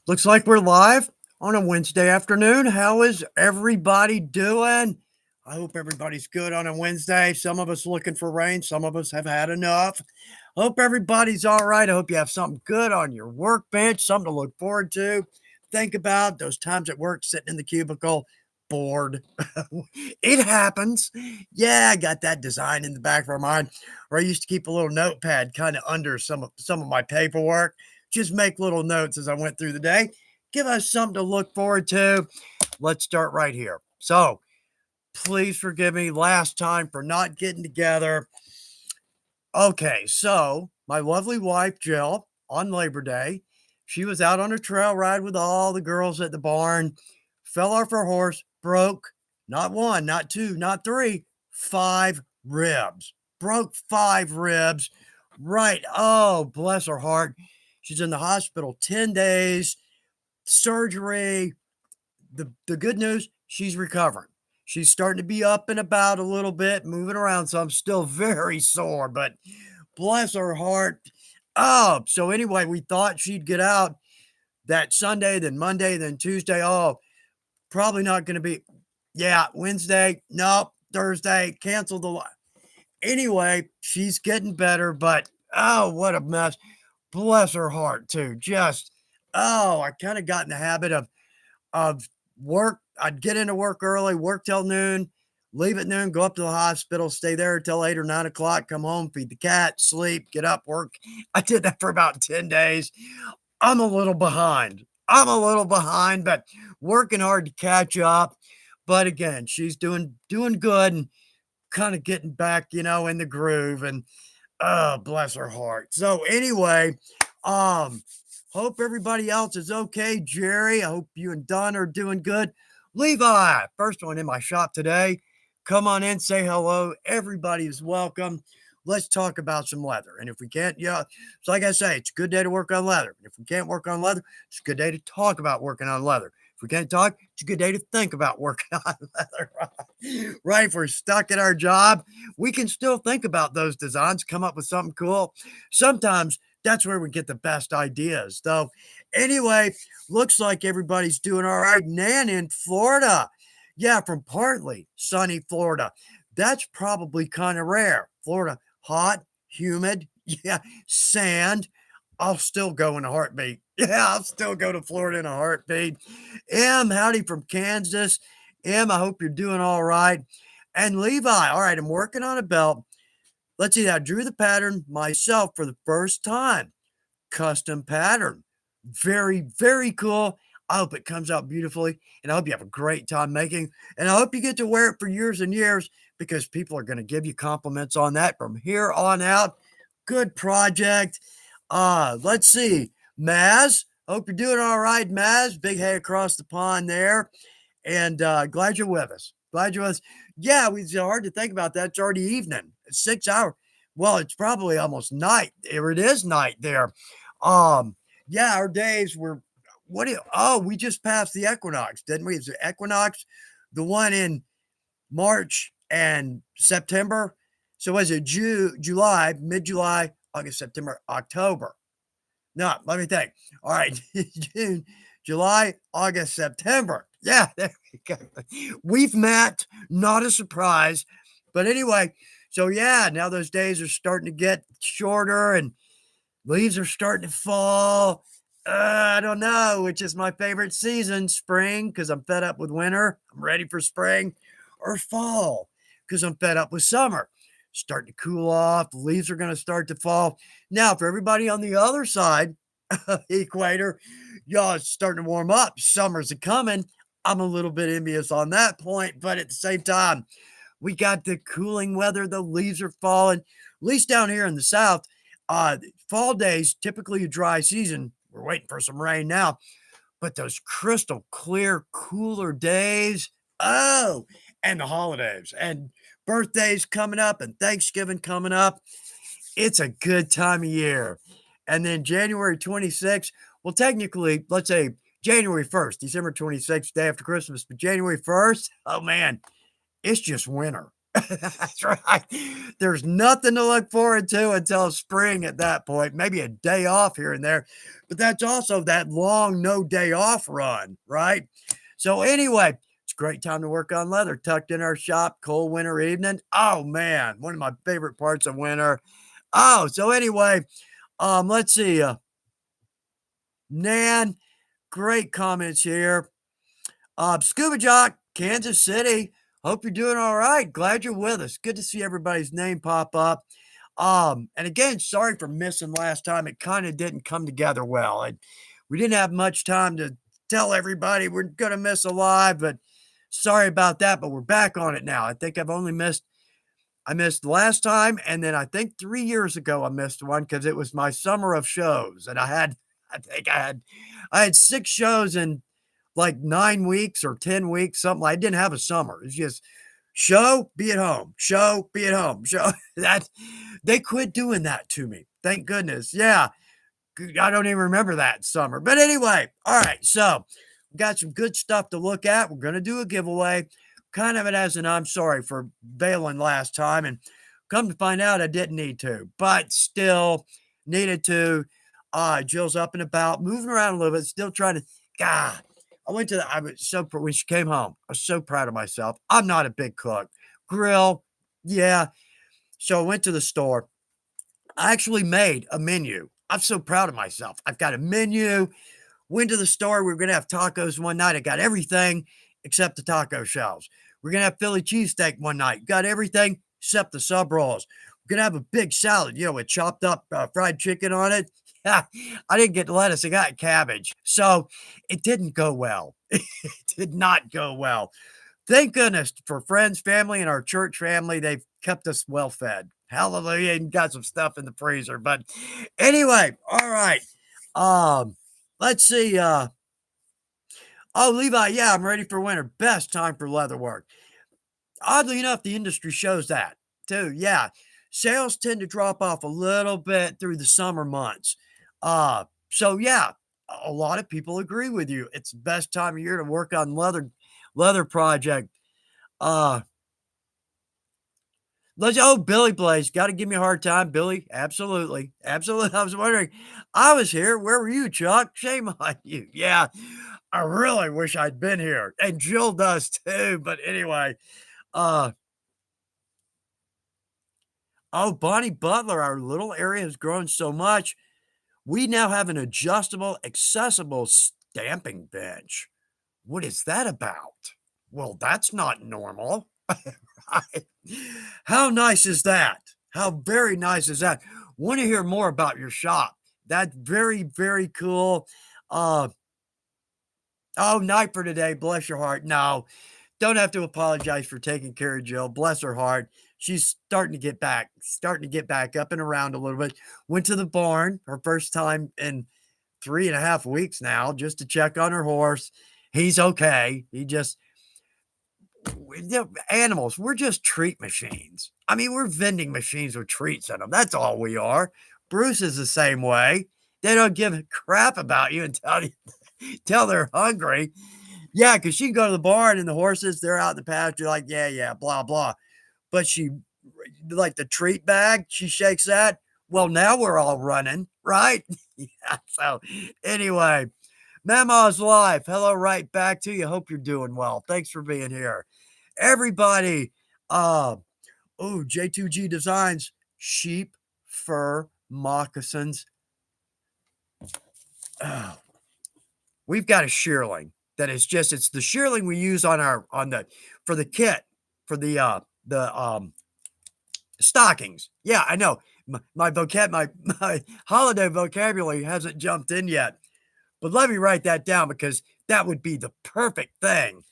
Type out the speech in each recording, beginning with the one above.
Looks like we're live on a Wednesday afternoon. How is everybody doing? I hope everybody's good on a Wednesday. Some of us looking for rain, some of us have had enough. Hope everybody's all right. I hope you have something good on your workbench, something to look forward to. Think about those times at work sitting in the cubicle, bored. It happens. Yeah, I got that design in the back of our mind where I used to keep a little notepad kind of under some of my paperwork. Just make little notes as I went through the day. Give us something to look forward to. Let's start right here. So, please forgive me last time for not getting together. Okay, so my lovely wife, Jill, on Labor Day, she was out on a trail ride with all the girls at the barn, fell off her horse, broke not one, not two, not three, five ribs. Broke five ribs. Right. Oh, bless her heart. She's in the hospital 10 days, surgery. The good news, she's recovering. She's starting to be up and about a little bit, moving around. So I'm still very sore, but bless her heart. Oh, so anyway, we thought she'd get out that Sunday, then Monday, then Tuesday. Oh, probably not going to be. Yeah, Wednesday. Nope. Thursday. Cancel the. Anyway, she's getting better, but oh, what a mess. Bless her heart, too. Just, oh, I kind of got in the habit of work. I'd get into work early, work till noon, leave at noon, go up to the hospital, stay there until 8 or 9 o'clock, come home, feed the cat, sleep, get up, work. I did that for about 10 days. I'm a little behind. But working hard to catch up. But again, she's doing good and kind of getting back, in the groove. And oh, bless her heart. So anyway, um, hope everybody else is okay. Jerry, I hope you and Don are doing good. Levi, first one in my shop today. Come on in, say hello. Everybody is welcome. Let's talk about some leather. And if we can't, yeah, so like I say, it's a good day to work on leather. And if we can't work on leather, it's a good day to talk about working on leather. If we can't talk, it's a good day to think about working on leather. Right? If we're stuck at our job, we can still think about those designs, come up with something cool. Sometimes that's where we get the best ideas. So, anyway, looks like everybody's doing all right. Nan in Florida. Yeah, from partly sunny Florida. That's probably kind of rare. Florida, hot, humid, yeah, sand. I'll still go in a heartbeat. Yeah, I'll still go to Florida in a heartbeat. Em, howdy from Kansas. Em, I hope you're doing all right. And Levi, all right, I'm working on a belt. Let's see, I drew the pattern myself for the first time. Custom pattern. Very, very cool. I hope it comes out beautifully, and I hope you have a great time making. And I hope you get to wear it for years and years because people are going to give you compliments on that from here on out. Good project. Let's see. Maz, hope you're doing all right, Maz. Big hey across the pond there. And glad you're with us. Glad you're with us. Yeah, it's hard to think about that. It's already evening. It's 6 hours. Well, it's probably almost night. It is night there. Um, yeah, our days were we just passed the equinox, didn't we? It's the equinox, the one in March and September. So was it July, mid-July, August, September, October? No, let me think. All right. June, July, August, September. Yeah, there we go. We've met. Not a surprise. But anyway, so yeah, now those days are starting to get shorter and leaves are starting to fall. I don't know, which is my favorite season, spring, because I'm fed up with winter. I'm ready for spring, or fall, because I'm fed up with summer. Starting to cool off. The leaves are going to start to fall. Now, for everybody on the other side of the equator, y'all, it's starting to warm up. Summer's a coming. I'm a little bit envious on that point, but at the same time, we got the cooling weather. The leaves are falling. At least down here in the South, fall days, typically a dry season. We're waiting for some rain now, but those crystal clear, cooler days. Oh, and the holidays and birthdays coming up and Thanksgiving coming up. It's a good time of year. And then January 26th, well, technically, let's say January 1st, December 26th, day after Christmas, but January 1st, oh man, it's just winter. That's right. There's nothing to look forward to until spring at that point, maybe a day off here and there, but that's also that long no day off run, right? So anyway, it's a great time to work on leather, tucked in our shop, cold winter evening. Oh man, one of my favorite parts of winter. Oh, so anyway, let's see. Nan, great comments here. Scuba Jock, Kansas City. Hope you're doing all right. Glad you're with us. Good to see everybody's name pop up. And again, sorry for missing last time. It kind of didn't come together well. We didn't have much time to tell everybody we're going to miss a live, but sorry about that. But we're back on it now. I think I missed last time. And then I think 3 years ago, I missed one because it was my summer of shows. And I had 6 shows in like 9 weeks or 10 weeks, something. I didn't have a summer. It's just show, be at home, show, be at home, show. That they quit doing that to me. Thank goodness. Yeah. I don't even remember that summer. But anyway, all right. So we got some good stuff to look at. We're going to do a giveaway. Kind of it as an I'm sorry for bailing last time. And come to find out I didn't need to, but still needed to. Jill's up and about, moving around a little bit, still trying to, God, I was so, when she came home, I was so proud of myself. I'm not a big cook. Grill, yeah. So I went to the store. I actually made a menu. I'm so proud of myself. I've got a menu. Went to the store. We were going to have tacos one night. I got everything except the taco shells. We're going to have Philly cheesesteak one night. Got everything except the sub rolls. We're going to have a big salad, with chopped up fried chicken on it. Yeah, I didn't get lettuce. I got cabbage. So it didn't go well. It did not go well. Thank goodness for friends, family, and our church family. They've kept us well fed. Hallelujah. And got some stuff in the freezer. But anyway, all right. Let's see. Levi, yeah, I'm ready for winter. Best time for leather work. Oddly enough, the industry shows that too. Yeah. Sales tend to drop off a little bit through the summer months. So yeah, a lot of people agree with you. It's the best time of year to work on leather project. Uh, Billy Blaze, got to give me a hard time, Billy. Absolutely, absolutely. I was wondering, I was here. Where were you, Chuck? Shame on you. Yeah, I really wish I'd been here, and Jill does too. But anyway, uh, Bonnie Butler, our little area has grown so much. We now have an adjustable, accessible stamping bench. What is that about? Well, that's not normal. Right? How nice is that? How very nice is that? Want to hear more about your shop? That's very, very cool. Night for today. Bless your heart. No, don't have to apologize for taking care of Jill. Bless her heart. She's starting to get back up and around a little bit. Went to the barn, her first time in 3.5 weeks now, just to check on her horse. He's okay. Animals, we're just treat machines. I mean, we're vending machines with treats in them. That's all we are. Bruce is the same way. They don't give a crap about you until they're hungry. Yeah, because she can go to the barn and the horses, they're out in the pasture like, yeah, blah, blah. But like the treat bag, she shakes that. Well, now we're all running, right? Yeah, so anyway, Mama's Life. Hello, right back to you. Hope you're doing well. Thanks for being here. Everybody, J2G Designs, sheep fur moccasins. We've got a shearling that is it's the shearling we use for the kit, for the stockings. Yeah, I know. My holiday vocabulary hasn't jumped in yet, but let me write that down because that would be the perfect thing.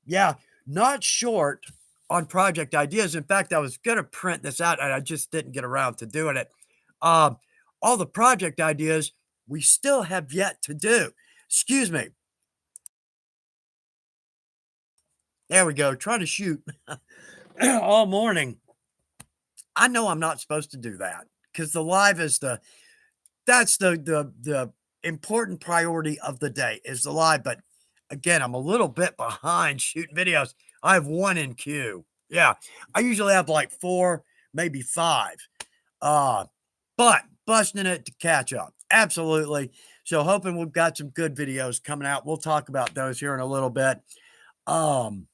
Yeah, not short on project ideas. In fact, I was going to print this out and I just didn't get around to doing it. All the project ideas we still have yet to do. Excuse me. There we go. Trying to shoot all morning. I know I'm not supposed to do that because the live is that's the important priority of the day is the live. But Again, I'm a little bit behind shooting videos. I have one in queue. Yeah, I usually have like 4, maybe 5. Uh, but busting it to catch up. Absolutely. So hoping we've got some good videos coming out. We'll talk about those here in a little bit. Um,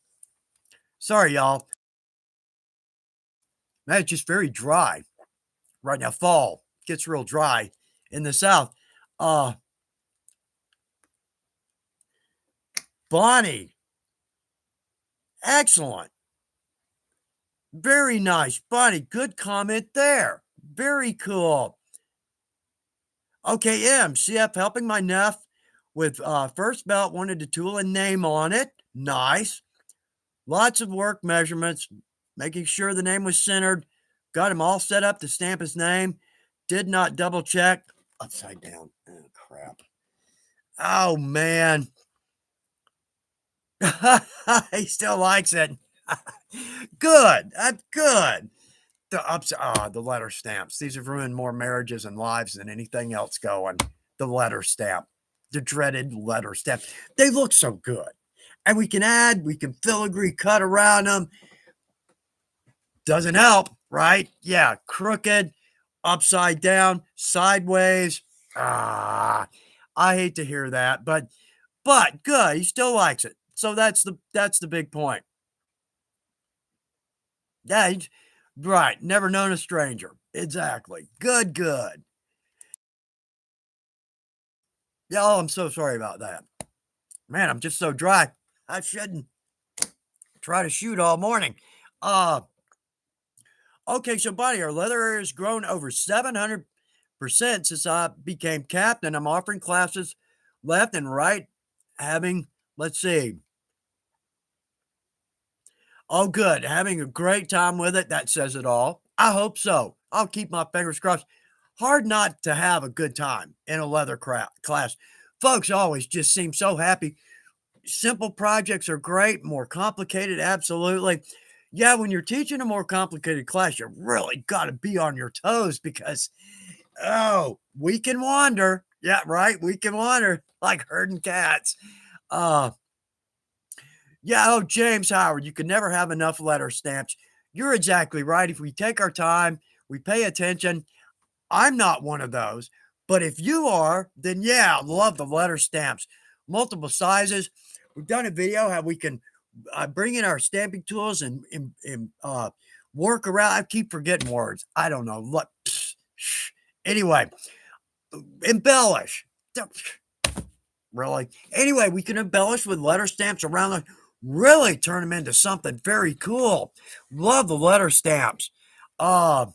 sorry, y'all. Man, it's just very dry right now. Fall gets real dry in the South. Uh, Bonnie, excellent. Very nice. Bonnie, good comment there. Very cool. Okay, M, CF helping my nephew with first belt, wanted to tool a name on it. Nice. Lots of work measurements, making sure the name was centered. Got him all set up to stamp his name. Did not double check. Upside down. Oh, crap. Oh, man. He still likes it. Good. That's good. The letter stamps. These have ruined more marriages and lives than anything else going. The letter stamp. The dreaded letter stamp. They look so good. And we can filigree cut around them. Doesn't help, right? Yeah, crooked, upside down, sideways. I hate to hear that, but good. He still likes it. So that's the big point. Yeah, right. Never known a stranger. Exactly. Good, good. Yeah, oh, I'm so sorry about that. Man, I'm just so dry. I shouldn't try to shoot all morning. Uh, okay, so buddy, our leather area has grown over 700% since I became captain. I'm offering classes left and right, having, let's see. Oh, good. Having a great time with it. That says it all. I hope so. I'll keep my fingers crossed. Hard not to have a good time in a leather class. Folks always just seem so happy. Simple projects are great, more complicated, absolutely. Yeah, when you're teaching a more complicated class, you really got to be on your toes because, oh, we can wander. Yeah, right. We can wander like herding cats. Uh, yeah. Oh, James Howard, you can never have enough letter stamps. You're exactly right. If we take our time, we pay attention. I'm not one of those, but if you are, then yeah, love the letter stamps, multiple sizes. We've done a video how we can bring in our stamping tools and work around. I keep forgetting words. I don't know. Look, anyway, embellish. Really? Anyway, we can embellish with letter stamps around the really turn them into something very cool. Love the letter stamps. Uh,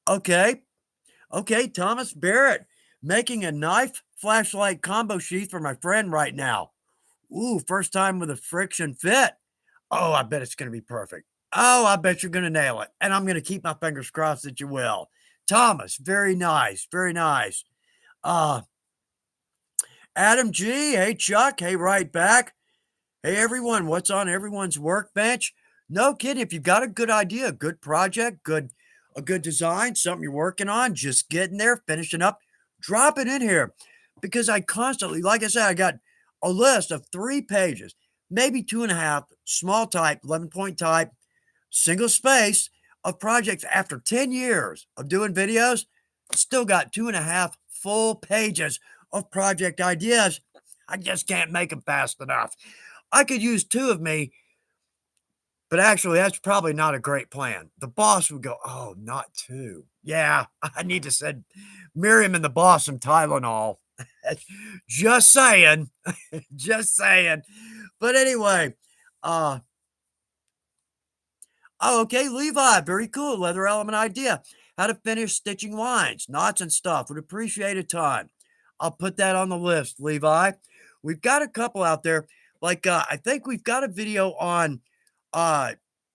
okay. Okay, Thomas Barrett making a knife flashlight combo sheath for my friend right now. Ooh, first time with a friction fit. Oh, I bet it's going to be perfect. Oh, I bet you're going to nail it. And I'm going to keep my fingers crossed that you will. Thomas, very nice. Very nice. Uh, Adam G. Hey, Chuck. Hey, right back. Hey, everyone. What's on everyone's workbench? No kidding. If you've got a good idea, a good project, a good design, something you're working on, just getting there, finishing up, drop it in here. Because I constantly, like I said, I got a list of 3 pages, maybe 2.5, small type, 11-point type, single space of projects after 10 years of doing videos. Still got 2.5 full pages of project ideas. I just can't make them fast enough. I could use 2 of me, but actually, that's probably not a great plan. The boss would go, "Oh, not 2. Yeah, I need to send Miriam and the boss some Tylenol." Just saying. Just saying. But anyway, uh, oh, okay, Levi, very cool. Leather element idea. How to finish stitching lines, knots and stuff. Would appreciate a ton. I'll put that on the list, Levi. We've got a couple out there. Like I think we've got a video on uh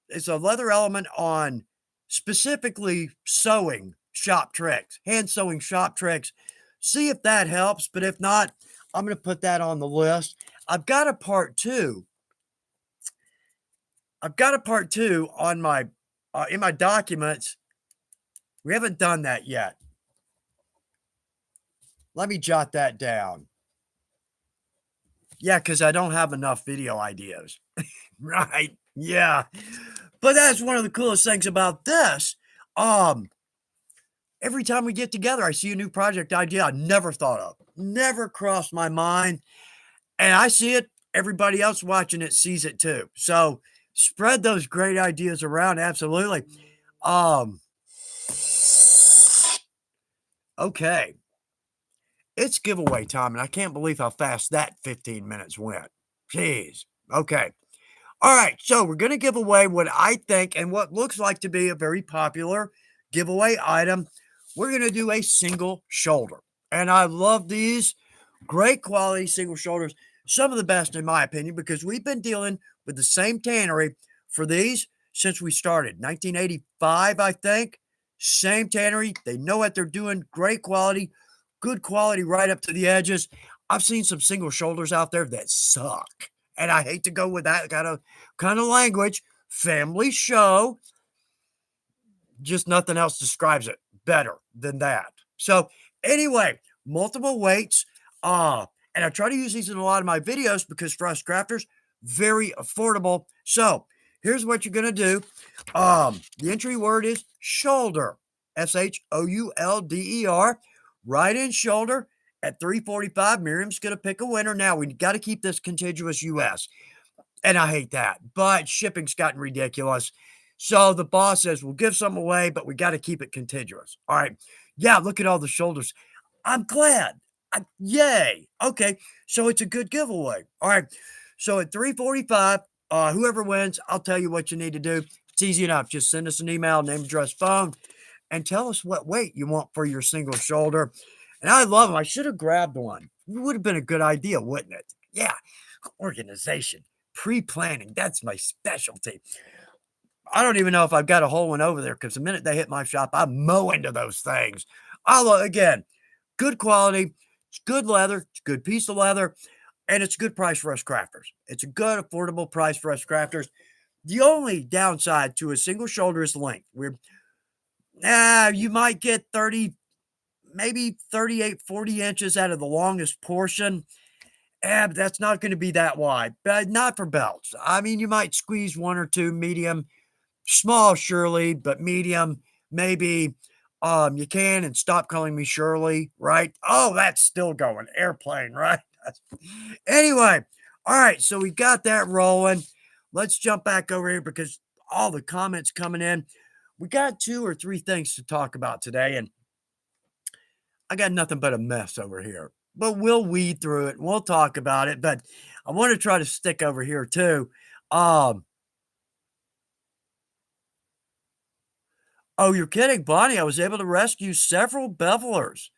it's a leather element on specifically sewing shop tricks, hand sewing shop tricks. See if that helps, but if not, I'm going to put that on the list. I've got a part 2. I've got a part 2 on my in my documents. We haven't done that yet. Let me jot that down. Yeah, because I don't have enough video ideas. Right. Yeah. But that's one of the coolest things about this. Um, every time we get together, I see a new project idea I never thought of, never crossed my mind. And I see it, everybody else watching it sees it too. So spread those great ideas around. Absolutely. Um, okay. It's giveaway time, and I can't believe how fast that 15 minutes went. Jeez. Okay. All right. So we're going to give away what I think and what looks like to be a very popular giveaway item. We're going to do a single shoulder. And I love these great quality single shoulders. Some of the best, in my opinion, because we've been dealing with the same tannery for these since we started 1985, I think. Same tannery. They know what they're doing. Great quality, good quality right up to the edges. I've seen some single shoulders out there that suck. And I hate to go with that kind of language. Family show. Just nothing else describes it better than that. So anyway, multiple weights. And I try to use these in a lot of my videos because for us crafters, very affordable. So here's what you're gonna do. The entry word is shoulder. shoulder. Right in shoulder at 345. Miriam's gonna pick a winner. Now we got to keep this contiguous US. And I hate that, but shipping's gotten ridiculous. So the boss says, we'll give some away, but we got to keep it contiguous. All right. Yeah, look at all the shoulders. I'm glad. Yay. Okay. So it's a good giveaway. All right. So at 345, whoever wins, I'll tell you what you need to do. It's easy enough. Just send us an email, name, address, phone, and tell us what weight you want for your single shoulder. And I love them. I should have grabbed one. It would have been a good idea, wouldn't it? Yeah. Organization. Pre-planning, that's my specialty. I don't even know if I've got a whole one over there because the minute they hit my shop, I mow into those things. Again, good quality, it's good leather, it's a good piece of leather, and it's a good price for us crafters. It's a good, affordable price for us crafters. The only downside to a single shoulder is length. You might get 30, maybe 38, 40 inches out of the longest portion. But that's not going to be that wide, but not for belts. I mean, you might squeeze one or two medium, small, surely, but medium, maybe. You can and stop calling me Shirley, right? Oh, that's still going. Airplane, right? Anyway, all right. So we got that rolling. Let's jump back over here because all the comments coming in. We got 2 or 3 things to talk about today, and I got nothing but a mess over here. But we'll weed through it. We'll talk about it. But I want to try to stick over here too. Oh, you're kidding, Bonnie. I was able to rescue several bevelers.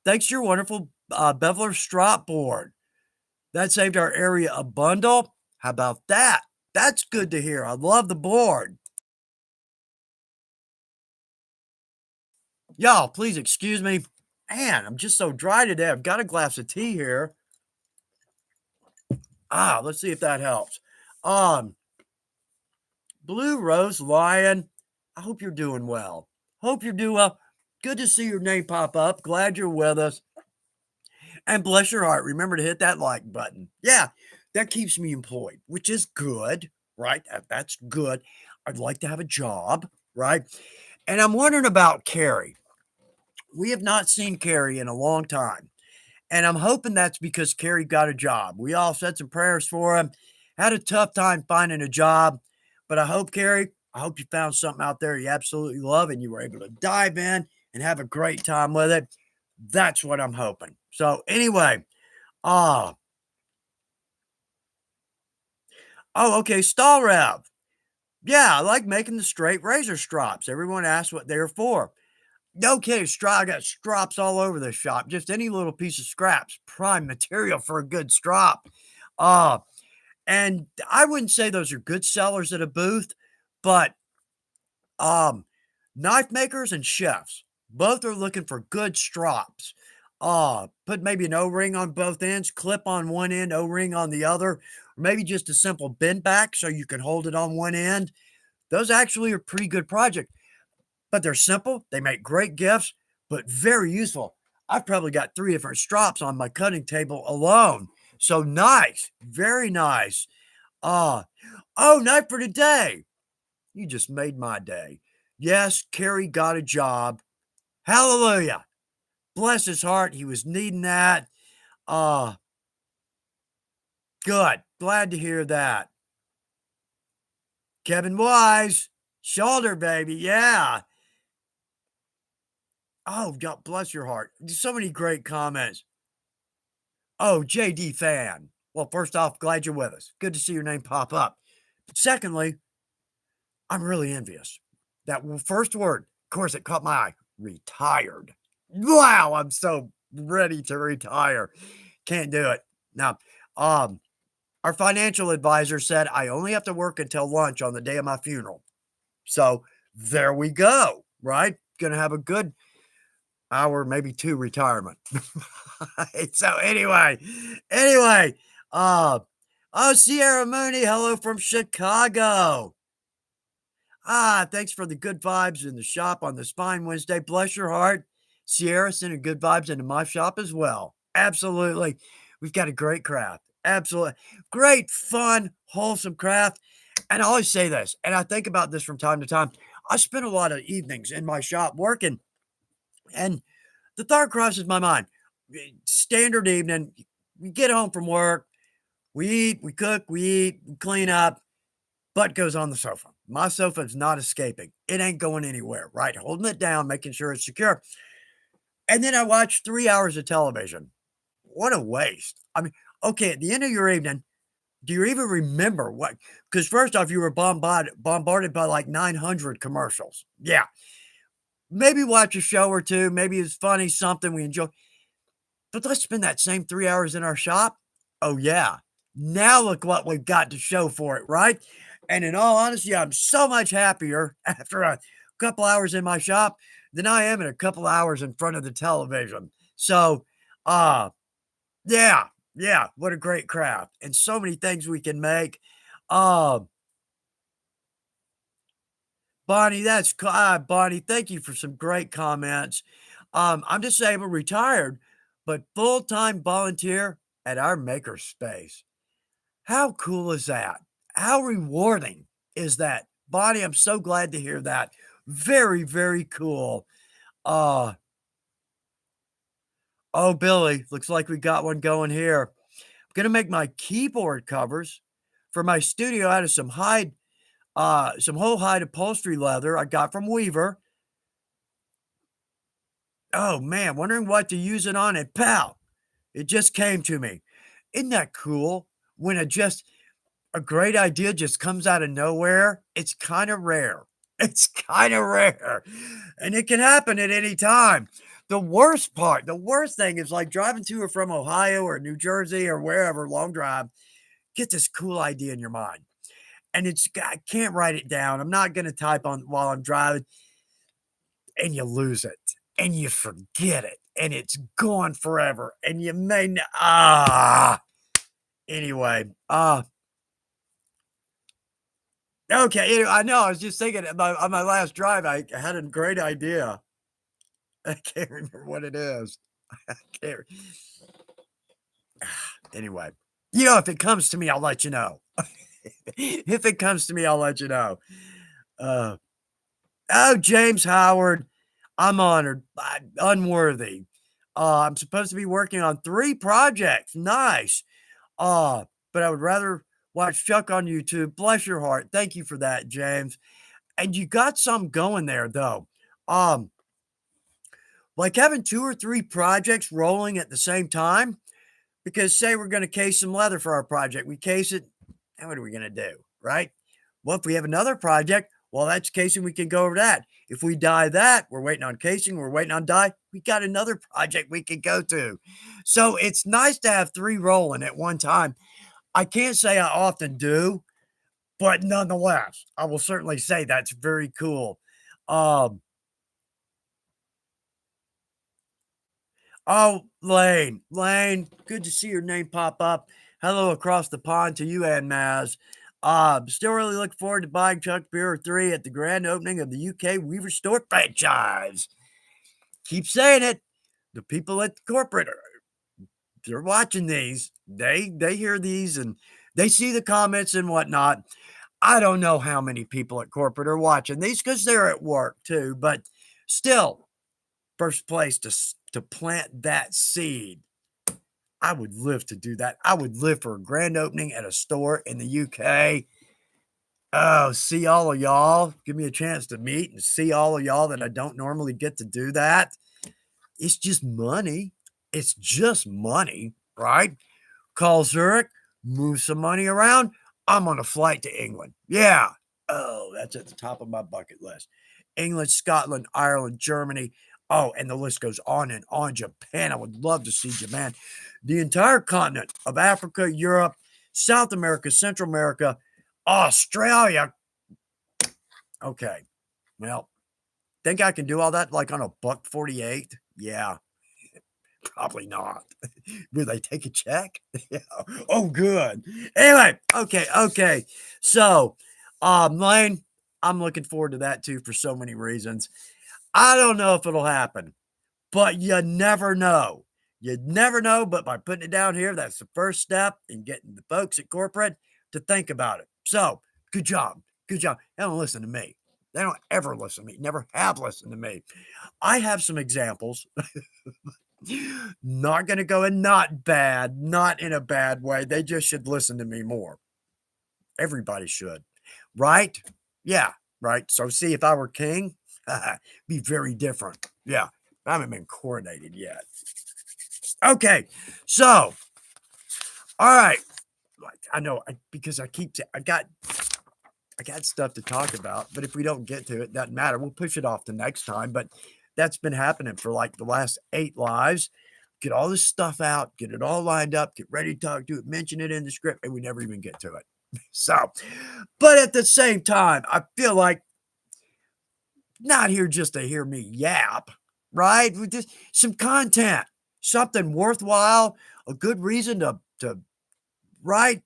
Thanks to your wonderful beveler strop board. That saved our area a bundle. How about that? That's good to hear. I love the board. Y'all, please excuse me. Man, I'm just so dry today. I've got a glass of tea here. Let's see if that helps. Um, Blue Rose Lion, I hope you're doing well. Hope you're doing well. Good to see your name pop up. Glad you're with us. And bless your heart, remember to hit that like button. Yeah, that keeps me employed, which is good, right? That's good. I'd like to have a job, right? And I'm wondering about Carrie. We have not seen Carrie in a long time. And I'm hoping that's because Carrie got a job. We all said some prayers for him. Had a tough time finding a job. But I hope, Carrie, I hope you found something out there you absolutely love and you were able to dive in and have a great time with it. That's what I'm hoping. So anyway, oh, okay, stall rev. Yeah, I like making the straight razor strops. Everyone asks what they're for. No kidding, I got strops all over the shop. Just any little piece of scraps, prime material for a good strop. Uh, and I wouldn't say those are good sellers at a booth, but um, knife makers and chefs both are looking for good strops. Put maybe an O-ring on both ends, clip on one end, O-ring on the other, or maybe just a simple bend back so you can hold it on one end. Those actually are pretty good projects, but they're simple. They make great gifts, but very useful. I've probably got 3 different strops on my cutting table alone. So nice, very nice. Uh, oh, night for today. You just made my day. Yes, Kerry got a job. Hallelujah. Bless his heart. He was needing that. Uh, good. Glad to hear that. Kevin Wise, shoulder baby. Yeah. Oh, God bless your heart. So many great comments. Oh, JD fan. Well, first off, glad you're with us. Good to see your name pop up. But secondly, I'm really envious. That first word, of course, it caught my eye. Retired. Wow, I'm so ready to retire. Can't do it. Now, um, our financial advisor said I only have to work until lunch on the day of my funeral. So there we go, right? Gonna have a good hour, maybe 2 retirement. So anyway, uh, oh, Sierra Mooney, hello from Chicago. Thanks for the good vibes in the shop on this fine Wednesday. Bless your heart. Sierra sending good vibes into my shop as well. Absolutely. We've got a great craft. Absolutely. Great, fun, wholesome craft. And I always say this, and I think about this from time to time. I spend a lot of evenings in my shop working, and the thought crosses my mind. Standard evening, we get home from work, we eat, we cook, we eat, we clean up, butt goes on the sofa. My sofa is not escaping. It ain't going anywhere, right? Holding it down, making sure it's secure. And then I watch 3 hours of television. What a waste. I mean, okay, at the end of your evening, do you even remember what? Because first off, you were bombarded by like 900 commercials. Yeah. Maybe watch a show or two. Maybe it's funny, something we enjoy. But let's spend that same 3 hours in our shop. Oh, yeah. Now look what we've got to show for it, right? And in all honesty, I'm so much happier after a couple hours in my shop than I am in a couple hours in front of the television. So, uh, yeah, what a great craft and so many things we can make. Uh, Bonnie, Bonnie, thank you for some great comments. I'm disabled, retired, but full-time volunteer at our maker space. How cool is that? How rewarding is that? Bonnie, I'm so glad to hear that. Very, very cool. Uh, oh, Billy, looks like we got one going here. I'm gonna make my keyboard covers for my studio out of some whole hide upholstery leather I got from Weaver. Oh man, wondering what to use it on, and pow, it just came to me. Isn't that cool? When a great idea just comes out of nowhere, it's kind of rare. It's kind of rare. And it can happen at any time. The worst thing is like driving to or from Ohio or New Jersey or wherever, long drive, get this cool idea in your mind. And I can't write it down. I'm not going to type on while I'm driving, and you lose it and you forget it and it's gone forever. And you may, anyway, okay, I know, I was just thinking on my last drive, I had a great idea. I can't remember what it is. I can't anyway, if it comes to me, I'll let you know. If it comes to me, I'll let you know. Uh, oh, James Howard, I'm honored, unworthy. I'm supposed to be working on 3 projects. Nice. But I would rather watch Chuck on YouTube. Bless your heart. Thank you for that, James. And you got some going there, though. Um, like having 2 or 3 projects rolling at the same time, because say we're going to case some leather for our project. We case it. And what are we going to do? Right? Well, if we have another project, well, that's casing. We can go over that. If we dye that, we're waiting on casing. We're waiting on dye. We got another project we can go to. So it's nice to have 3 rolling at one time. I can't say I often do, but nonetheless, I will certainly say that's very cool. Um, oh, Lane, good to see your name pop up. Hello across the pond to you and Maz. Still really look forward to buying Chuck Beer 3 at the grand opening of the UK Weaver Store franchise. Keep saying it. the people at corporate they're watching these. They hear these and they see the comments and whatnot. I don't know how many people at corporate are watching these because they're at work too, but still, first place to plant that seed. I would live to do that. I would live for a grand opening at a store in the UK. Oh, see all of y'all. Give me a chance to meet and see all of y'all that I don't normally get to do that. It's just money. It's just money, right? Call Zurich, move some money around. I'm on a flight to England. Yeah. Oh, that's at the top of my bucket list. England, Scotland, Ireland, Germany. Oh, and the list goes on and on. Japan. I would love to see Japan. The entire continent of Africa, Europe, South America, Central America, Australia. Okay. Well, think I can do all that like on a buck 48? Yeah. Probably not. Will they take a check? Yeah. Oh, good. Anyway, okay. So, Lane, I'm looking forward to that too for so many reasons. I don't know if it'll happen, but you never know. You never know, but by putting it down here, that's the first step in getting the folks at corporate to think about it. So, good job. Good job. They don't listen to me. They don't ever listen to me. Never have listened to me. I have some examples. Not going to go in not bad, not in a bad way. They just should listen to me more. Everybody should. Right? Yeah, right. So see, if I were king, be very different. Yeah, I haven't been coronated yet. Okay, so all right. I know because I got stuff to talk about, but if we don't get to it, doesn't matter. We'll push it off to next time. But that's been happening for like the last 8 lives. Get all this stuff out, get it all lined up, get ready to talk to it, mention it in the script, and we never even get to it. So, but at the same time, I feel like not here just to hear me yap, right? With just some content, something worthwhile, a good reason to right.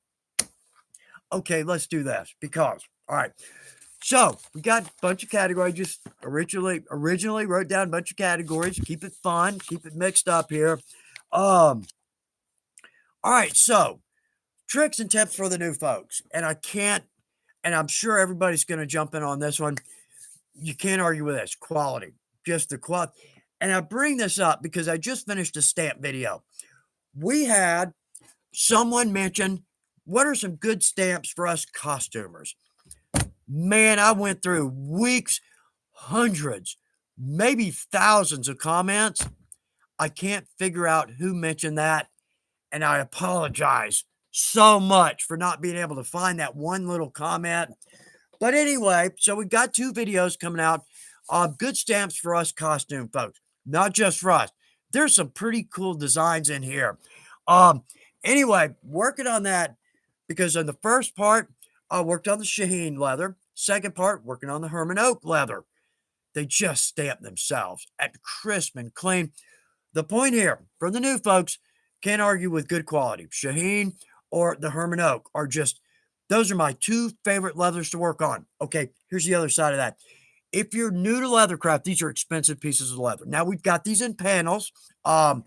Okay, let's do this because all right. So we got a bunch of categories. Just originally wrote down a bunch of categories. Keep it fun, keep it mixed up here. All right, so tricks and tips for the new folks. And I'm sure everybody's going to jump in on this one. You can't argue with this. Quality. Just the quality. And I bring this up because I just finished a stamp video. We had someone mention what are some good stamps for us costumers. Man, I went through weeks, hundreds, maybe thousands of comments. I can't figure out who mentioned that. And I apologize so much for not being able to find that one little comment. But anyway, so we got 2 videos coming out of good stamps for us costume folks, not just for us. There's some pretty cool designs in here. Anyway, working on that because in the first part, I worked on the Shaheen leather. Second part, working on the Herman Oak leather. They just stamp themselves at crisp and clean. The point here, for the new folks, can't argue with good quality. Shaheen or the Herman Oak are just, those are my 2 favorite leathers to work on. Okay, here's the other side of that. If you're new to leathercraft, these are expensive pieces of leather. Now, we've got these in panels, 12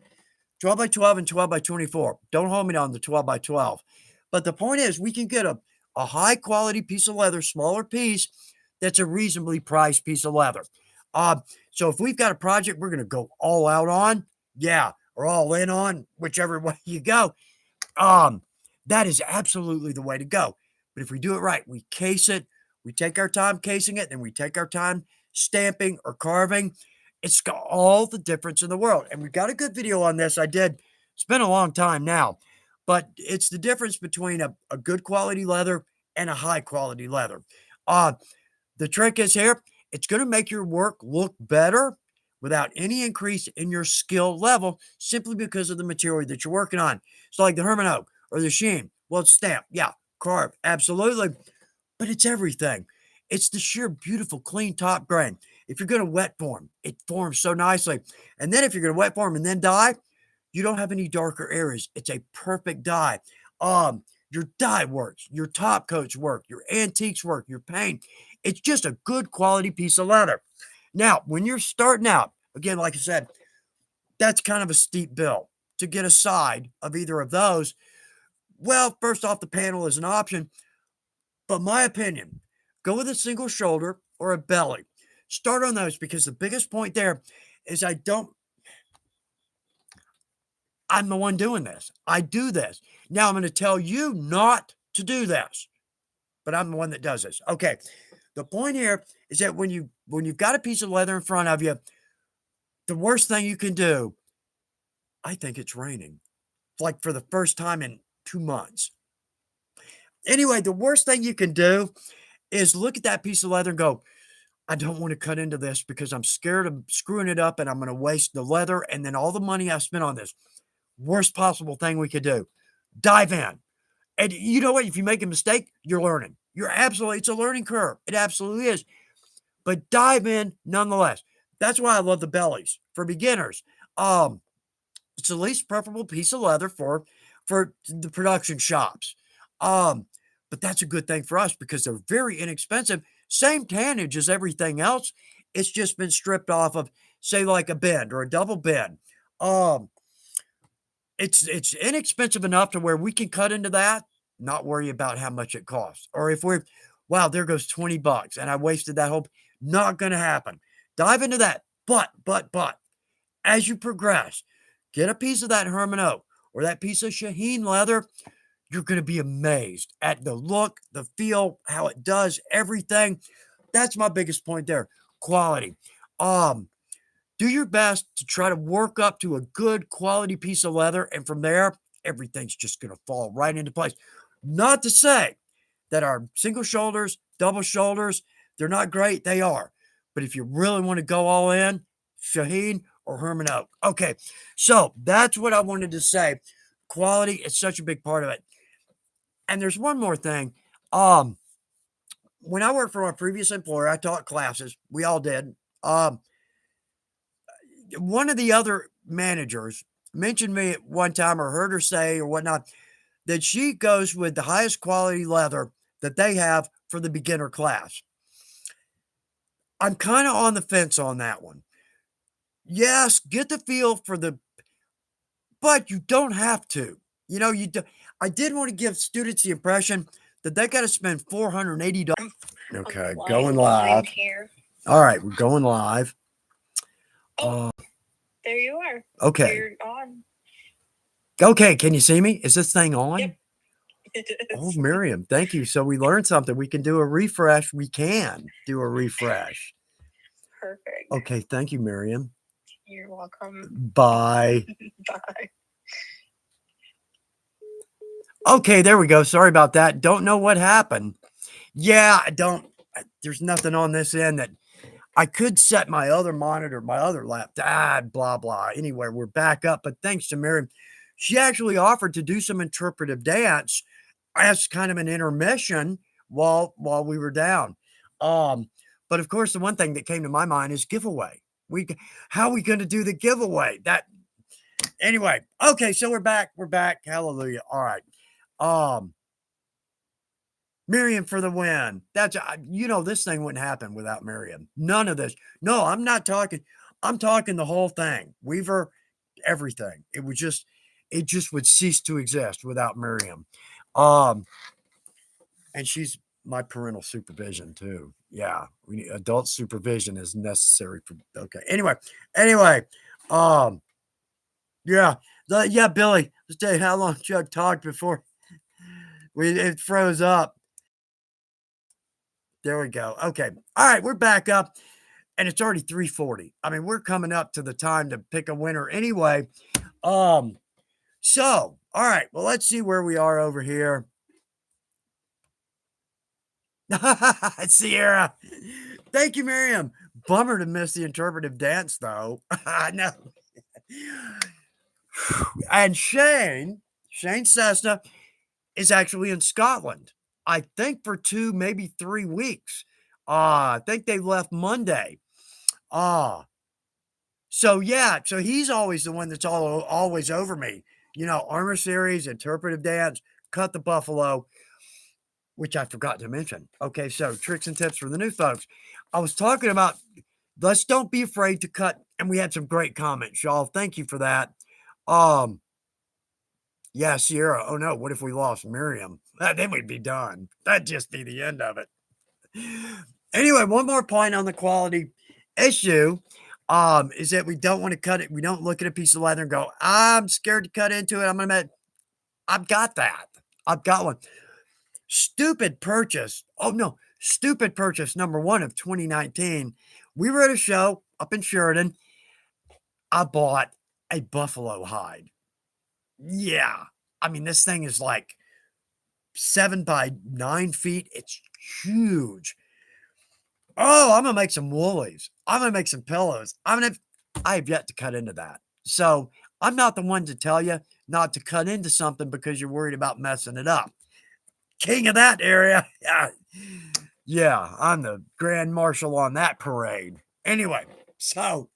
by 12 and 12 by 24. Don't hold me on the 12 by 12. But the point is, we can get a high quality piece of leather, smaller piece, that's a reasonably priced piece of leather. So if we've got a project we're going to go all out on, yeah, or all in on, whichever way you go, that is absolutely the way to go. But if we do it right, we case it, we take our time casing it, then we take our time stamping or carving. It's got all the difference in the world. And we've got a good video on this. It's been a long time now, but it's the difference between a good quality leather and a high quality leather. The trick is here, it's going to make your work look better without any increase in your skill level simply because of the material that you're working on. So like the Herman Oak or the Sheen, well, it's stamped, yeah, carved, absolutely, but it's everything. It's the sheer beautiful, clean top grain. If you're going to wet form, it forms so nicely. And then if you're going to wet form and then dye, you don't have any darker areas. It's a perfect dye. Your dye works, your top coats work, your antiques work, your paint. It's just a good quality piece of leather. Now, when you're starting out, again, like I said, That's kind of a steep bill to get a side of either of those. Well, first off, the panel is an option, but my opinion, go with a single shoulder or a belly. Start on those because the biggest point there is I'm the one doing this. I do this. Now I'm going to tell you not to do this, but I'm the one that does this. Okay. The point here is that when you've got a piece of leather in front of you, the worst thing you can do, I think it's raining, like for the first time in 2 months. Anyway, the worst thing you can do is look at that piece of leather and go, I don't want to cut into this because I'm scared of screwing it up and I'm going to waste the leather and then all the money I spent on this. Worst possible thing we could do. Dive in. And you know what? If you make a mistake, you're learning. It's a learning curve. It absolutely is. But dive in nonetheless. That's why I love the bellies for beginners. It's the least preferable piece of leather for the production shops. But that's a good thing for us because they're very inexpensive. Same tannage as everything else. It's just been stripped off of, say, like a bend or a double bend. It's inexpensive enough to where we can cut into that, not worry about how much it costs. Or if wow, there goes $20 and I wasted that whole, not going to happen. Dive into that. But, as you progress, get a piece of that Herman Oak or that piece of Shaheen leather. You're going to be amazed at the look, the feel, how it does everything. That's my biggest point there. Quality. Do your best to try to work up to a good quality piece of leather. And from there, everything's just going to fall right into place. Not to say that our single shoulders, double shoulders, they're not great. They are. But if you really want to go all in, Shaheen or Herman Oak. Okay. So that's what I wanted to say. Quality is such a big part of it. And there's one more thing. When I worked for my previous employer, I taught classes. We all did. One of the other managers mentioned me at one time or heard her say or whatnot that she goes with the highest quality leather that they have for the beginner class. I'm kind of on the fence on that one. Yes, get the feel but you don't have to. I did want to give students the impression that they got to spend $480. Okay, going live here. All right, we're going live. There you are. Okay. You're on. Okay, can you see me? Is this thing on? Yep. It is. Oh, Miriam, thank you. So we learned something. We can do a refresh. We can do a refresh. Perfect. Okay, thank you, Miriam. You're welcome. Bye. Bye. Okay, there we go. Sorry about that. Don't know what happened. Yeah, there's nothing on this end that I could set my other monitor, my other laptop, blah, blah. Anyway, we're back up. But thanks to Miriam, she actually offered to do some interpretive dance as kind of an intermission while we were down. But of course, the one thing that came to my mind is giveaway. How are we going to do the giveaway? Anyway, okay, so we're back. We're back. Hallelujah. All right. Miriam for the win. This thing wouldn't happen without Miriam. None of this. No, I'm not talking. I'm talking the whole thing. Weaver, everything. It just would cease to exist without Miriam. And she's my parental supervision too. Yeah. Adult supervision is necessary okay. Anyway. Yeah. Billy, let's tell you how long Chuck talked before it froze up. There we go. Okay. All right. We're back up and it's already 3:40. I mean, we're coming up to the time to pick a winner anyway. All right. Well, let's see where we are over here. Sierra. Thank you, Miriam. Bummer to miss the interpretive dance, though. I know. And Shane Cessna is actually in Scotland. I think for 2, maybe 3 weeks. I think they left Monday. So he's always the one that's always over me. Armor series, interpretive dance, cut the buffalo, which I forgot to mention. Okay, so tricks and tips for the new folks. I was talking about, don't be afraid to cut And we had some great comments, y'all. Thank you for that. Um, yeah, Sierra. Oh no, what if we lost Miriam? Then we'd be done. That'd just be the end of it. Anyway, one more point on the quality issue is that we don't want to cut it. We don't look at a piece of leather and go, I'm scared to cut into it. I'm going to admit, I've got that. I've got one. Stupid purchase. Oh, no. Stupid purchase number one of 2019. We were at a show up in Sheridan. I bought a buffalo hide. Yeah. I mean, this thing is like 7 by 9 feet. It's huge. Oh, I'm gonna make some woolies. I'm gonna make some pillows. I have yet to cut into that. So I'm not the one to tell you not to cut into something because you're worried about messing it up. King of that area. Yeah. Yeah, I'm the grand marshal on that parade. Anyway. All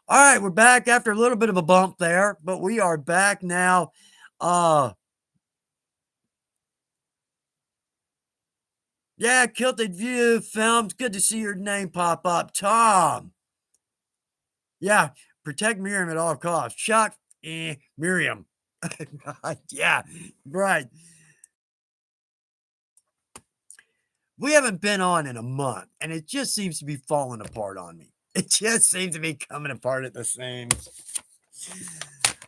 right, we're back after a little bit of a bump there, but we are back now. Yeah, Kilted View Films. Good to see your name pop up. Tom. Yeah, protect Miriam at all costs. Chuck, Miriam. Yeah, right. We haven't been on in a month, and it just seems to be falling apart on me. It just seems to be coming apart at the seams.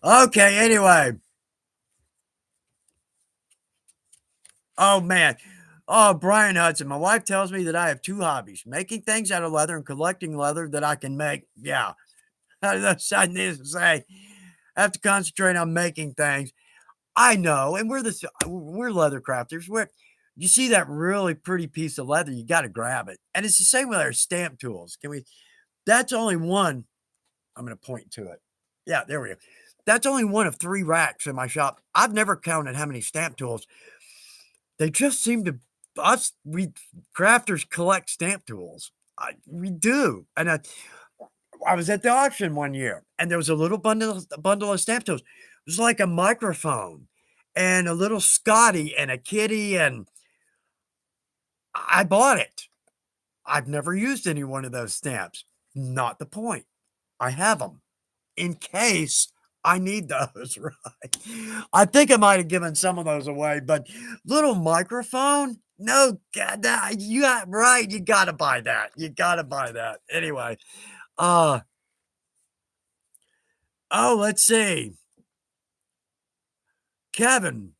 Okay, anyway. Oh, man. Oh, Brian Hudson. My wife tells me that I have 2 hobbies, making things out of leather and collecting leather that I can make. Yeah. That's I need to say. I have to concentrate on making things. I know, and we're leather crafters. You see that really pretty piece of leather, you got to grab it. And it's the same with our stamp tools. That's only one. I'm going to point to it. Yeah, there we go. That's only one of 3 racks in my shop. I've never counted how many stamp tools. They just seem to we crafters collect stamp tools. We do. And I was at the auction one year, and there was a little bundle of stamp tools. It was like a microphone and a little Scotty and a kitty, and I bought it. I've never used any one of those stamps. Not the point. I have them in case I need those, right? I think I might have given some of those away, but little microphone? No, God, you got right. You got to buy that. You got to buy that. Anyway, oh, let's see. Kevin,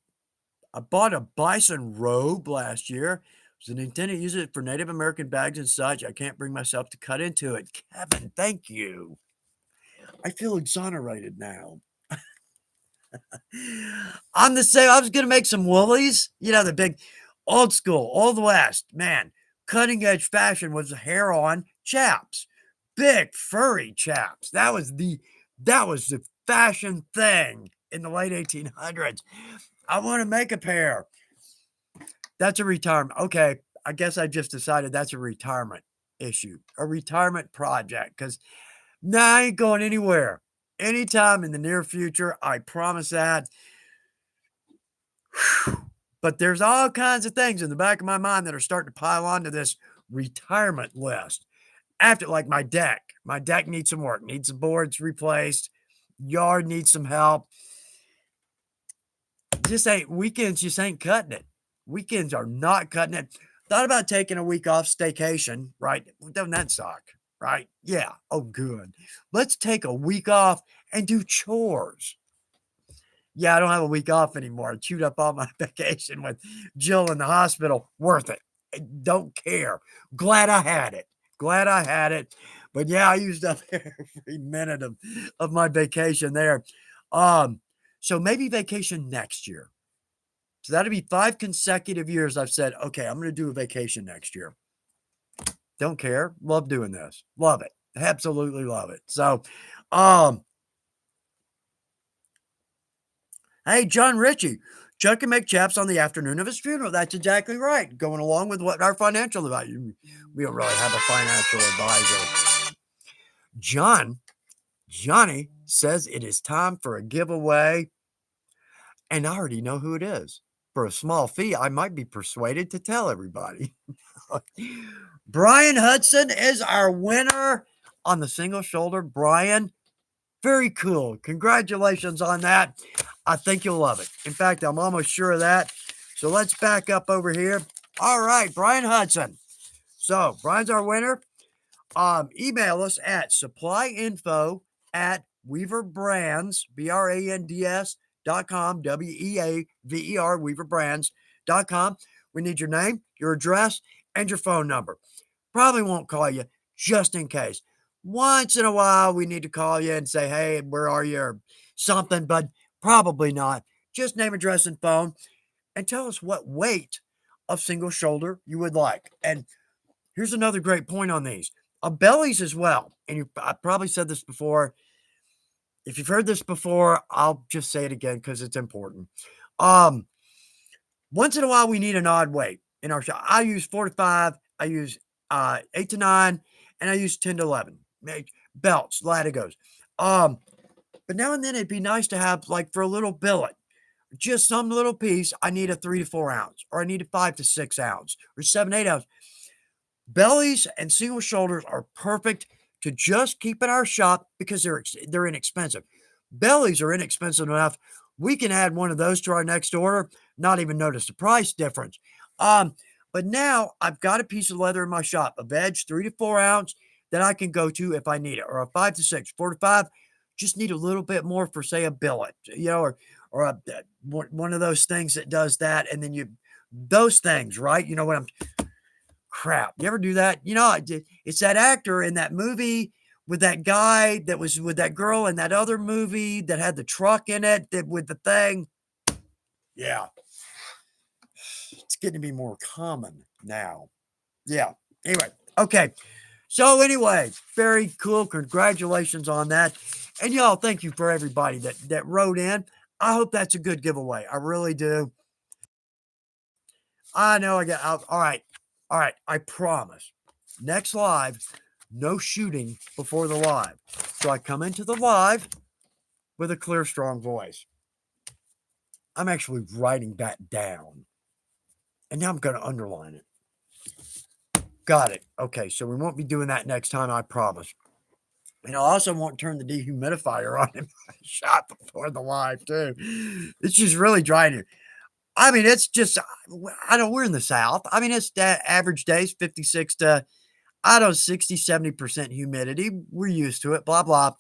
I bought a bison robe last year. Was an intended to use it for Native American bags and such. I can't bring myself to cut into it. Kevin, thank you. I feel exonerated now. I'm the same. I was going to make some woolies. You know, the big old school, old West. Man, cutting edge fashion was hair on chaps. Big furry chaps. That was the fashion thing in the late 1800s. I want to make a pair. That's a retirement. Okay, I guess I just decided that's a retirement issue, a retirement project, because I ain't going anywhere anytime in the near future. I promise that. But there's all kinds of things in the back of my mind that are starting to pile onto this retirement list. After, like my deck needs some work, needs the boards replaced, yard needs some help. Weekends just ain't cutting it. Weekends are not cutting it. Thought about taking a week off staycation, right? Doesn't that suck, right? Yeah. Oh, good. Let's take a week off and do chores. Yeah, I don't have a week off anymore. I chewed up all my vacation with Jill in the hospital. Worth it. I don't care. Glad I had it. But yeah, I used up every minute of my vacation there. So maybe vacation next year. So that'll be 5 consecutive years I've said, okay, I'm going to do a vacation next year. Don't care. Love doing this. Love it. Absolutely love it. So, hey, John Ritchie, Chuck can make chaps on the afternoon of his funeral. That's exactly right. Going along with what our financial advisor, we don't really have a financial advisor. Johnny says it is time for a giveaway. And I already know who it is. For a small fee, I might be persuaded to tell everybody. Brian Hudson is our winner on the single shoulder, Brian. Very cool. Congratulations on that. I think you'll love it. In fact, I'm almost sure of that. So let's back up over here. All right, Brian Hudson. So Brian's our winner. Email us at supplyinfo at weaverbrands, brands.com, weaver, weaverbrands.com. We need your name, your address, and your phone number. Probably won't call you just in case. Once in a while, we need to call you and say, hey, where are you, or something, but probably not. Just name, address, and phone, and tell us what weight of single shoulder you would like. And here's another great point on these. Bellies as well. And I probably said this before. If you've heard this before, I'll just say it again because it's important. Once in a while, we need an odd weight in our shop. I use 4 to 5. I use 8 to 9, and I use 10 to 11. Belts, latigos. But now and then it'd be nice to have, like, for a little billet, just some little piece. I need a 3 to 4 ounce, or I need a 5 to 6 ounce, or 7, 8 ounce. Bellies and single shoulders are perfect to just keep in our shop because they're inexpensive. Bellies are inexpensive enough. We can add one of those to our next order, not even notice the price difference. But now I've got a piece of leather in my shop, a veg 3 to 4 ounce that I can go to if I need it, or a 5 to 6, 4 to 5. Just need a little bit more for, say, a billet, or one of those things that does that, and then those things, right? You know what I'm. Crap. You ever do that? It's that actor in that movie with that guy that was with that girl in that other movie that had the truck in it with the thing. Yeah. It's getting to be more common now. Yeah. Anyway. Okay. So anyway, very cool. Congratulations on that. And y'all, thank you for everybody that wrote in. I hope that's a good giveaway. I really do. I know all right. All right, I promise. Next live, no shooting before the live. So I come into the live with a clear, strong voice. I'm actually writing that down. And now I'm going to underline it. Got it. Okay, so we won't be doing that next time, I promise. And I also won't turn the dehumidifier on in my shop before the live, too. It's just really dry here. I mean, it's just, we're in the South. I mean, it's average days, 56 to, 60, 70% humidity. We're used to it, blah, blah.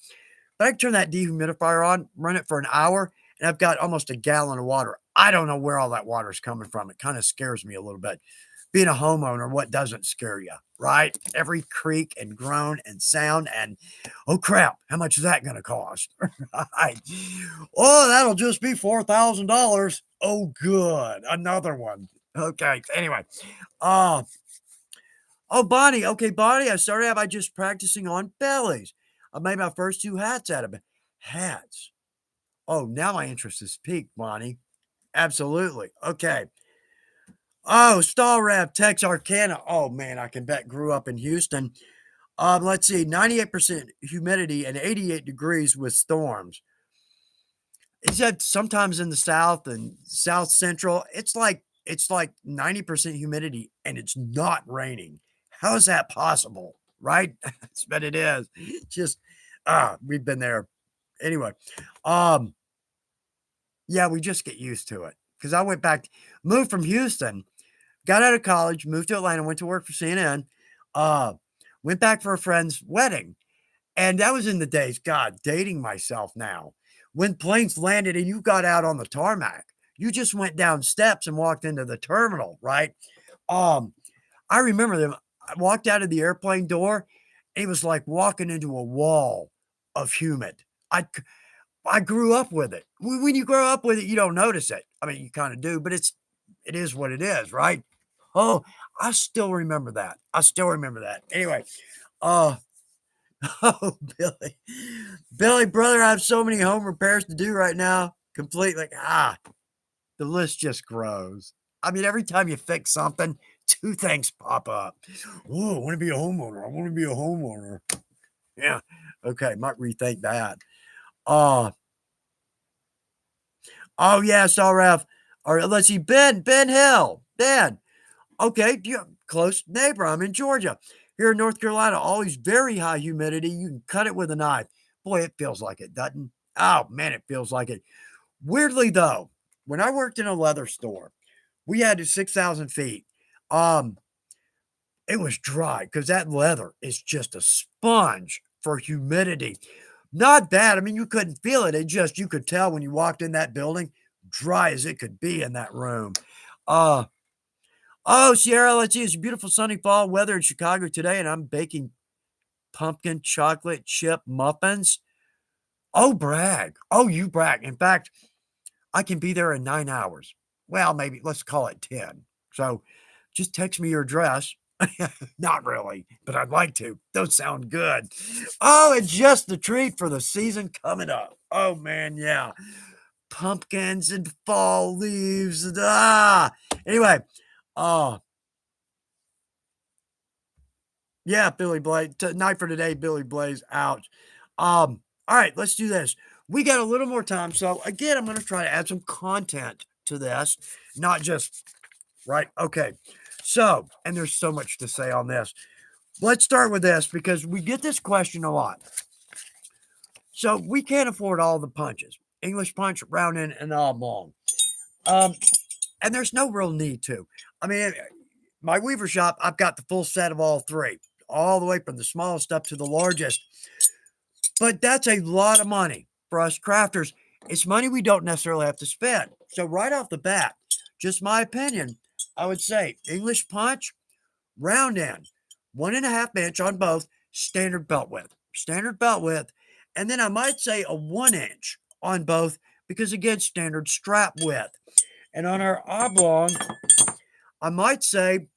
But I can turn that dehumidifier on, run it for an hour, and I've got almost a gallon of water. I don't know where all that water is coming from. It kind of scares me a little bit. Being a homeowner, what doesn't scare you, right? Every creak and groan and sound and, oh, crap, how much is that going to cost? Right. Oh, that'll just be $4,000. Oh, good. Another one. Okay. Anyway. Oh, Bonnie. Okay, Bonnie, I started out by just practicing on bellies. I made my first 2 hats out of it. Hats. Oh, now my interest is piqued, Bonnie. Absolutely. Okay. Oh, Stall Rev, Texarkana. Oh, man, I can bet grew up in Houston. Let's see, 98% humidity and 88 degrees with storms. He said sometimes in the South and South Central, it's like 90% humidity and it's not raining. How is that possible? Right? But it is. Just we've been there. Anyway. Yeah, we just get used to it. Because I moved from Houston, got out of college, moved to Atlanta, went to work for CNN, went back for a friend's wedding. And that was in the days, God, dating myself now. When planes landed and you got out on the tarmac, you just went down steps and walked into the terminal, right? I remember them. I walked out of the airplane door. And it was like walking into a wall of humid. I grew up with it. When you grow up with it, you don't notice it. I mean, you kind of do, but it is what it is, right? Oh, I still remember that. Anyway, oh, Billy. Billy, brother, I have so many home repairs to do right now. Completely. The list just grows. I mean, every time you fix something, 2 things pop up. Oh, I want to be a homeowner. Yeah. Okay. Might rethink that. Oh, yeah. Saw Ralph. All right. Let's see. Ben Hill. Ben. Okay. Close neighbor. I'm in Georgia. Here in North Carolina, always very high humidity. You can cut it with a knife. Boy, it feels like it, doesn't? Oh man, it feels like it. Weirdly though, when I worked in a leather store, we had to 6,000 feet. Um, it was dry because that leather is just a sponge for humidity. Not bad. I mean, you couldn't feel it. It just you could tell when you walked in that building, dry as it could be in that room. Uh oh, Sierra, let's see. It's beautiful sunny fall weather in Chicago today, and I'm baking pumpkin chocolate chip muffins. Oh, brag. Oh, you brag. In fact, I can be there in 9 hours. Well, maybe let's call it 10. So just text me your address. Not really, but I'd like to. Those sound good. Oh, and just the treat for the season coming up. Oh, man, yeah. Pumpkins and fall leaves. Anyway, uh, yeah, Billy Blaze. Night for today, Billy Blaze out. All right, let's do this. We got a little more time. So again, I'm going to try to add some content to this, not just right. Okay. So, and there's so much to say on this. Let's start with this because we get this question a lot. So we can't afford all the punches. English punch, round in, and oblong. Um, and there's no real need to. I mean, my weaver shop, I've got the full set of all three, all the way from the smallest up to the largest. But that's a lot of money for us crafters. It's money we don't necessarily have to spend. So right off the bat, just my opinion, I would say English punch, round end, 1.5 inch on both, standard belt width, and then I might say a 1 inch on both because again, standard strap width. And on our oblong, I might say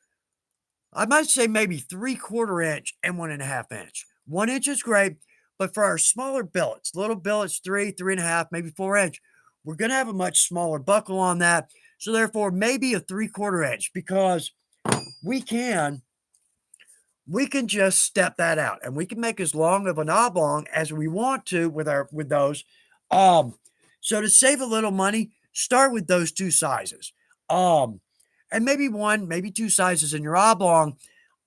maybe 3/4 inch and 1.5 inch. 1 inch is great, but for our smaller billets, little billets, 3.5, maybe 4 inch, we're going to have a much smaller buckle on that. So therefore, maybe a 3/4 inch because we can just step that out and we can make as long of an oblong as we want to with those. Um, so to save a little money, start with those two sizes. Um, and maybe two sizes in your oblong,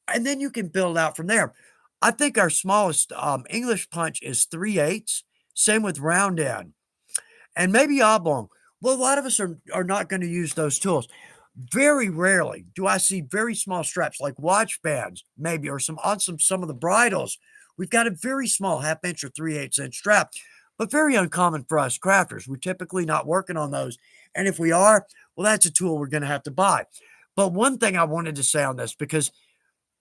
and then you can build out from there. I think our smallest English punch is 3/8. Same with round end and maybe oblong. Well, a lot of us are not going to use those tools. Very rarely do I see very small straps like watch bands, maybe, or some of the bridles. We've got a very small 1/2 inch or 3/8 inch strap, but very uncommon for us crafters. We're typically not working on those. And if we are, well, that's a tool we're going to have to buy. But one thing I wanted to say on this, because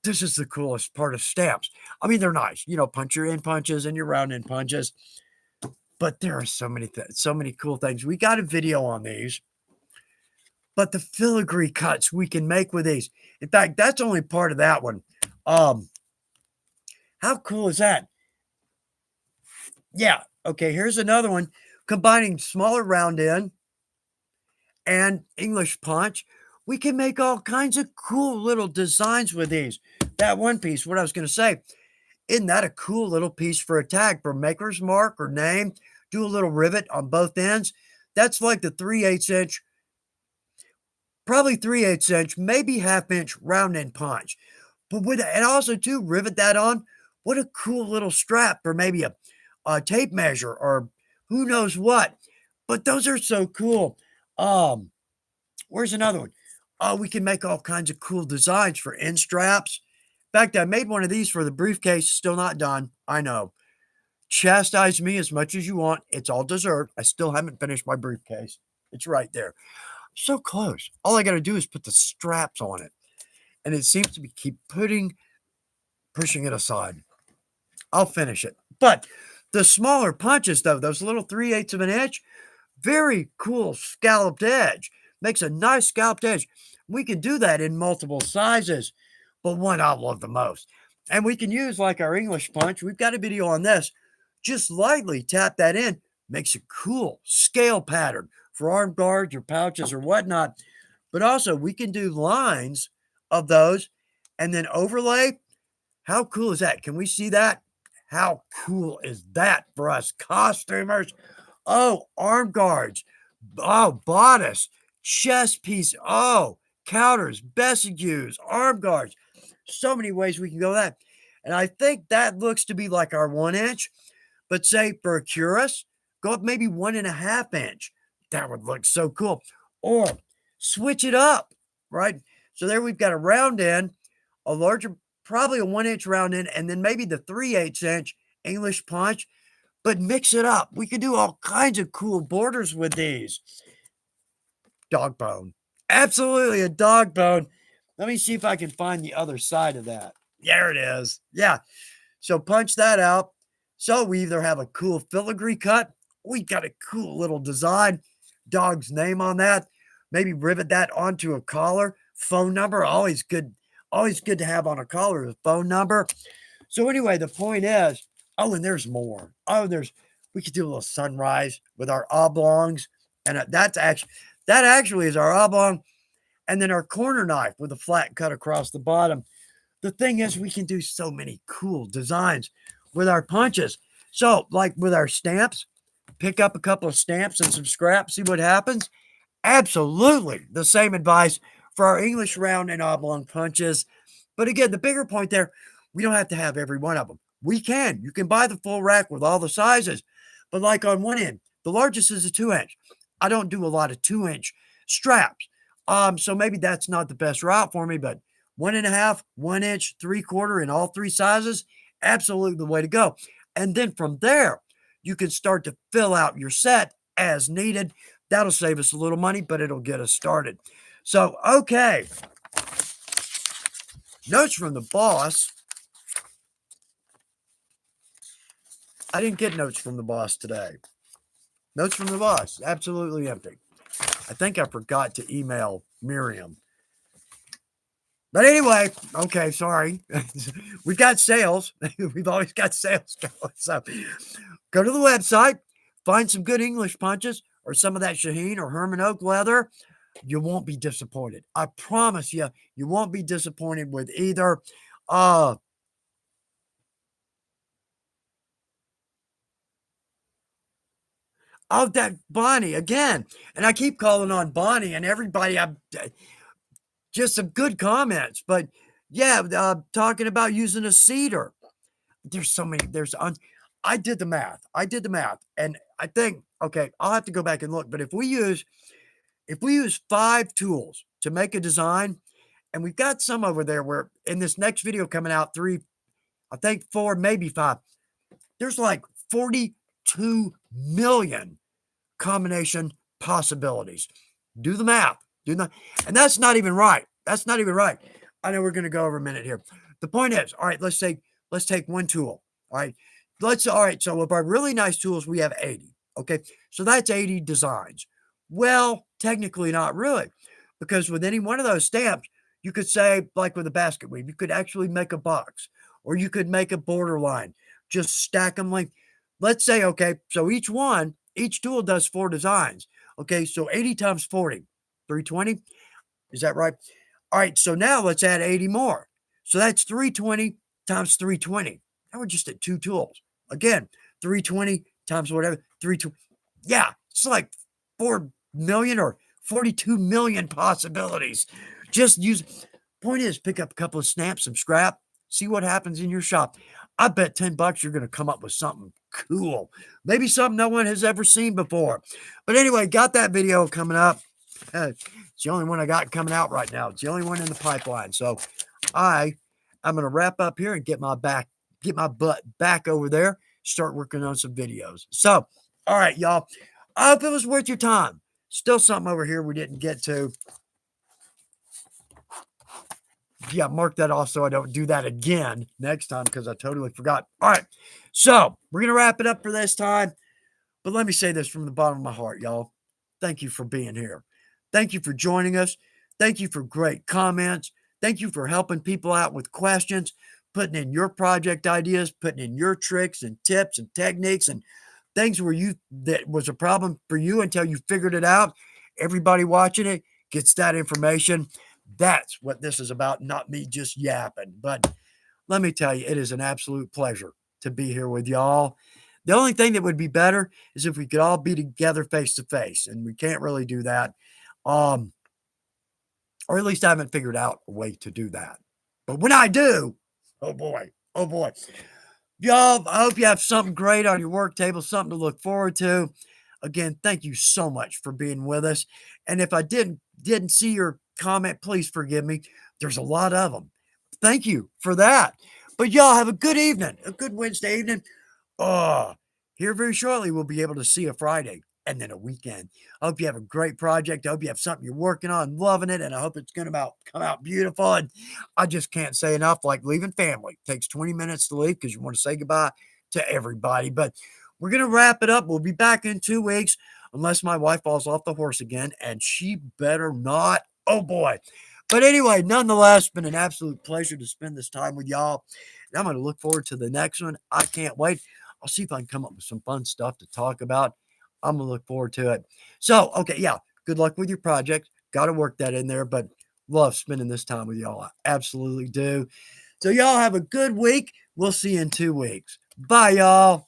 this is the coolest part of stamps. I mean, they're nice, punch your in punches and your round in punches, but there are so many cool things. We got a video on these, but the filigree cuts we can make with these. In fact, that's only part of that one. How cool is that? Yeah. Okay, here's another one combining smaller round end and English punch. We can make all kinds of cool little designs with these. That one piece, what I was going to say, isn't that a cool little piece for a tag for maker's mark or name? Do a little rivet on both ends. That's like the 3/8 inch, probably 3/8 inch, maybe 1/2 inch round end punch. But and also too, rivet that on. What a cool little strap for maybe a tape measure or who knows what. But those are so cool. Um, Where's another one? Oh, we can make all kinds of cool designs for end straps. In fact, I made one of these for the briefcase. Still not done. I know. Chastise me as much as you want. It's all deserved. I still haven't finished my briefcase. It's right there. So close. All I got to do is put the straps on it. And it seems to be keep pushing it aside. I'll finish it. But the smaller punches, though, those little 3/8 of an inch, very cool scalloped edge. Makes a nice scalloped edge. We can do that in multiple sizes, but one I love the most. And we can use like our English punch. We've got a video on this. Just lightly tap that in. Makes a cool scale pattern for arm guards or pouches or whatnot. But also we can do lines of those and then overlay. How cool is that? Can we see that? How cool is that for us costumers? Oh, arm guards. Oh, bodice, chest piece. Oh, counters, bessicues, arm guards. So many ways we can go that. And I think that looks to be like our 1 inch. But say for a Curus, go up maybe 1.5 inch. That would look so cool. Or switch it up, right? So there we've got a round end, a larger, probably a 1 inch round end, and then maybe the 3/8 inch English punch, but mix it up. We could do all kinds of cool borders with these. Dog bone. Absolutely a dog bone. Let me see if I can find the other side of that. There it is. Yeah. So punch that out. So we either have a cool filigree cut, we got a cool little design, dog's name on that. Maybe rivet that onto a collar, phone number. Always good to have on a collar a phone number. So anyway, the point is, oh, and there's more. We could do a little sunrise with our oblongs, and that actually is our oblong, and then our corner knife with a flat cut across the bottom. The thing is, we can do so many cool designs with our punches. So, like with our stamps, pick up a couple of stamps and some scraps, see what happens. Absolutely the same advice for our English round and oblong punches. But again, the bigger point there, we don't have to have every one of them. You can buy the full rack with all the sizes. But like on one end, the largest is a 2 inch. I don't do a lot of 2 inch straps. So maybe that's not the best route for me, but 1.5, 1 inch, 3/4 in all three sizes, absolutely the way to go. And then from there, you can start to fill out your set as needed. That'll save us a little money, but it'll get us started. So, okay. Notes from the boss. I didn't get notes from the boss today. Notes from the boss, absolutely empty. I think I forgot to email Miriam. But anyway, okay, sorry. We've got sales. We've always got sales going. So go to the website, find some good English punches or some of that Shaheen or Herman Oak leather. You won't be disappointed. I promise you, you won't be disappointed with either. Oh, that Bonnie again. And I keep calling on Bonnie and everybody. Just some good comments. But yeah, talking about using a cedar. There's so many. I did the math. And I think, okay, I'll have to go back and look. But if we use 5 tools to make a design, and we've got some over there where in this next video coming out, 3, I think 4, maybe 5, there's like 42 million combination possibilities. Do the math. And that's not even right. I know we're going to go over a minute here. The point is, all right, let's take one tool. All right. So with our really nice tools, we have 80. Okay. So that's 80 designs. Well, technically not really, because with any one of those stamps, you could say, like with a basket weave, you could actually make a box, or you could make a borderline, just stack them like, let's say, okay, so each tool does 4 designs. Okay, so 80 times 40, 320. Is that right? All right, so now let's add 80 more. So that's 320 times 320. Now we're just at 2 tools. Again, 320 times whatever, 320. Yeah, it's like 4 million or 42 million possibilities. Point is, pick up a couple of stamps, some scrap, see what happens in your shop. I bet $10 you're going to come up with something cool. Maybe something no one has ever seen before. But anyway, got that video coming up. It's the only one I got coming out right now. It's the only one in the pipeline. So I'm going to wrap up here and get my butt back over there, start working on some videos. So, all right, y'all. I hope it was worth your time. Still something over here we didn't get to. Yeah, mark that off so I don't do that again next time, because I totally forgot. All right, so we're going to wrap it up for this time. But let me say this from the bottom of my heart, y'all. Thank you for being here. Thank you for joining us. Thank you for great comments. Thank you for helping people out with questions, putting in your project ideas, putting in your tricks and tips and techniques and things that was a problem for you until you figured it out. Everybody watching it gets that information. That's what this is about, not me just yapping. But let me tell you, it is an absolute pleasure to be here with y'all. The only thing that would be better is if we could all be together face to face, and we can't really do that. Or at least I haven't figured out a way to do that. But when I do, oh boy, oh boy. Y'all, I hope you have something great on your work table, something to look forward to. Again, thank you so much for being with us. And if I didn't see your comment, please forgive me. There's a lot of them. Thank you for that. But y'all have a good evening, a good Wednesday evening. Here very shortly, we'll be able to see a Friday and then a weekend. I hope you have a great project. I hope you have something you're working on, loving it, and I hope it's going to come out beautiful. And I just can't say enough, like leaving family. It takes 20 minutes to leave because you want to say goodbye to everybody. But we're going to wrap it up. We'll be back in 2 weeks unless my wife falls off the horse again, and she better not. Oh, boy. But anyway, nonetheless, it's been an absolute pleasure to spend this time with y'all. And I'm going to look forward to the next one. I can't wait. I'll see if I can come up with some fun stuff to talk about. I'm going to look forward to it. So, okay, yeah, good luck with your project. Got to work that in there, but love spending this time with y'all. I absolutely do. So, y'all have a good week. We'll see you in 2 weeks. Bye, y'all.